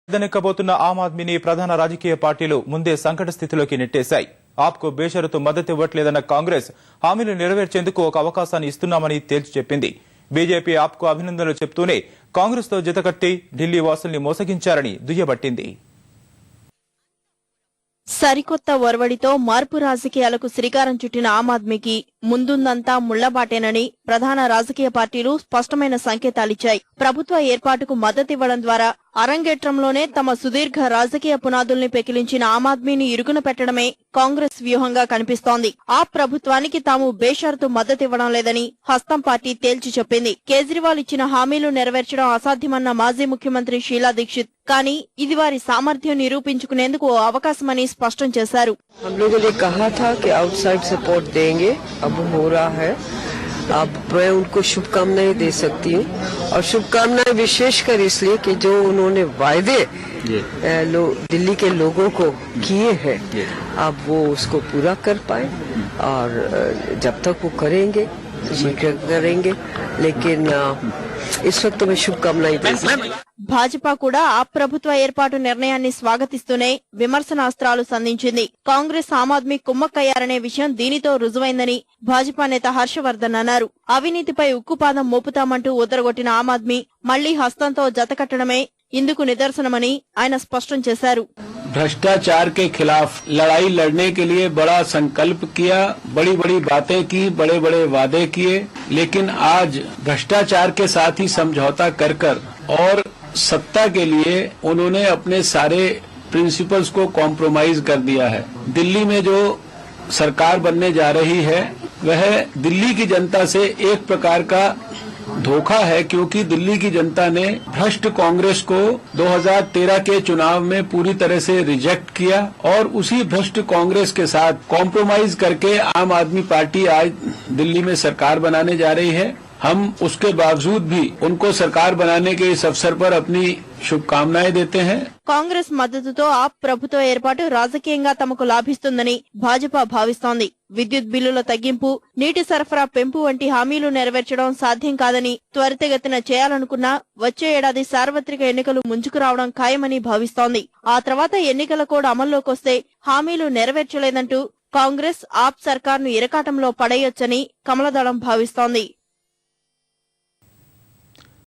ఎదనెక్కబోతున్న ఆమ్ ఆద్మీని ప్రధాన రాజకీయ పార్టీలు ముందే సంకట స్థితిలోకి నెట్టేశాయి. ఆప్కు బేషరతు మద్దతు ఇవ్వట్లేదన్న కాంగ్రెస్ హామీలు నెరవేర్చేందుకు ఒక అవకాశాన్ని ఇస్తున్నామని తేల్చి చెప్పింది. బీజేపీ ఆప్కు అభినందనలు చెప్తూనే కాంగ్రెస్ తో జతకట్టి ఢిల్లీ వాసుల్ని మోసగించారని దుయ్యబట్టింది. సరికొత్త ఒరవడితో మార్పు రాజకీయాలకు శ్రీకారం చుట్టిన ఆమ్ ఆద్మీకి ముందుందంతా ముళ్లబాటేనని ప్రధాన రాజకీయ పార్టీలు స్పష్టమైన సంకేతాలిచ్చాయి. ప్రభుత్వ ఏర్పాటుకు మద్దతివ్వడం ద్వారా అరంగేట్రంలోనే తమ సుదీర్ఘ రాజకీయ పునాదుల్ని పెకిలించిన ఆమ్ ఆద్మీని ఇరుకున పెట్టడమే కాంగ్రెస్ వ్యూహంగా కనిపిస్తోంది. ఆ ప్రభుత్వానికి తాము బేషరతు మద్దతివ్వడం లేదని హస్తం పార్టీ తేల్చి చెప్పింది. కేజ్రీవాల్ ఇచ్చిన హామీలు నెరవేర్చడం అసాధ్యమన్న మాజీ ముఖ్యమంత్రి షీలా దీక్షిత్ కానీ ఇది వారి సామర్థ్యం నిరూపించుకునేందుకు ఓ అవకాశమని స్పష్టం చేశారు. अब हो रहा है, अब मैं उनको शुभकामनाएं दे सकती हूँ और शुभकामनाएं विशेषकर इसलिए कि जो उन्होंने वायदे दिल्ली के लोगों को किए हैं अब वो उसको पूरा कर पाए और जब तक वो करेंगे शीघ्र करेंगे, लेकिन इस वक्त मैं शुभकामनाएं देती। భాజపా కూడా ఆ ప్రభుత్వ ఏర్పాటు నిర్ణయాన్ని స్వాగతిస్తూనే విమర్శనాస్త్రాలు సంధించింది. కాంగ్రెస్ ఆమ్ ఆద్మీ కుమ్మక్కయ్యారనే విషయం దీనితో రుజువైందని భాజపా నేత హర్షవర్ధన్ అన్నారు. అవినీతిపై ఉక్కుపాదం మోపుతామంటూ ఉదరగొట్టిన ఆమ్ ఆద్మీ మళ్లీ హస్తంతో జతకట్టడమే ఇందుకు నిదర్శనమని ఆయన స్పష్టం చేశారు. भ्रष्टाचार के खिलाफ लड़ाई लड़ने के लिए बड़ा संकल्प किया, बड़ी बड़ी बातें की, बड़े बड़े वादे किए, लेकिन आज भ्रष्टाचार के साथ ही समझौता कर और सत्ता के लिए उन्होंने अपने सारे प्रिंसिपल्स को कॉम्प्रोमाइज कर दिया है। दिल्ली में जो सरकार बनने जा रही है वह दिल्ली की जनता से एक प्रकार का धोखा है, क्योंकि दिल्ली की जनता ने भ्रष्ट कांग्रेस को 2013 के चुनाव में पूरी तरह से रिजेक्ट किया और उसी भ्रष्ट कांग्रेस के साथ कॉम्प्रोमाइज करके आम आदमी पार्टी आज दिल्ली में सरकार बनाने जा रही है। हम उसके बावजूद भी उनको सरकार बनाने के इस अवसर पर अपनी शुभकामनाएं देते हैं. కాంగ్రెస్ మద్దతుతో ఆప్ ప్రభుత్వ ఏర్పాటు రాజకీయంగా తమకు లాభిస్తుందని భాజపా భావిస్తోంది. విద్యుత్ బిల్లుల తగ్గింపు, నీటి సరఫరా పెంపు వంటి హామీలు నెరవేర్చడం సాధ్యం కాదని త్వరితగతిన చేయాలనుకున్నా వచ్చే ఏడాది సార్వత్రిక ఎన్నికలు ముంచుకు రావడం ఖాయమని భావిస్తోంది. ఆ తర్వాత ఎన్నికల కోడ్ అమల్లోకొస్తే హామీలు నెరవేర్చలేదంటూ కాంగ్రెస్ ఆప్ సర్కార్ను ఇరకాటంలో పడేయొచ్చని కమలదళం భావిస్తోంది.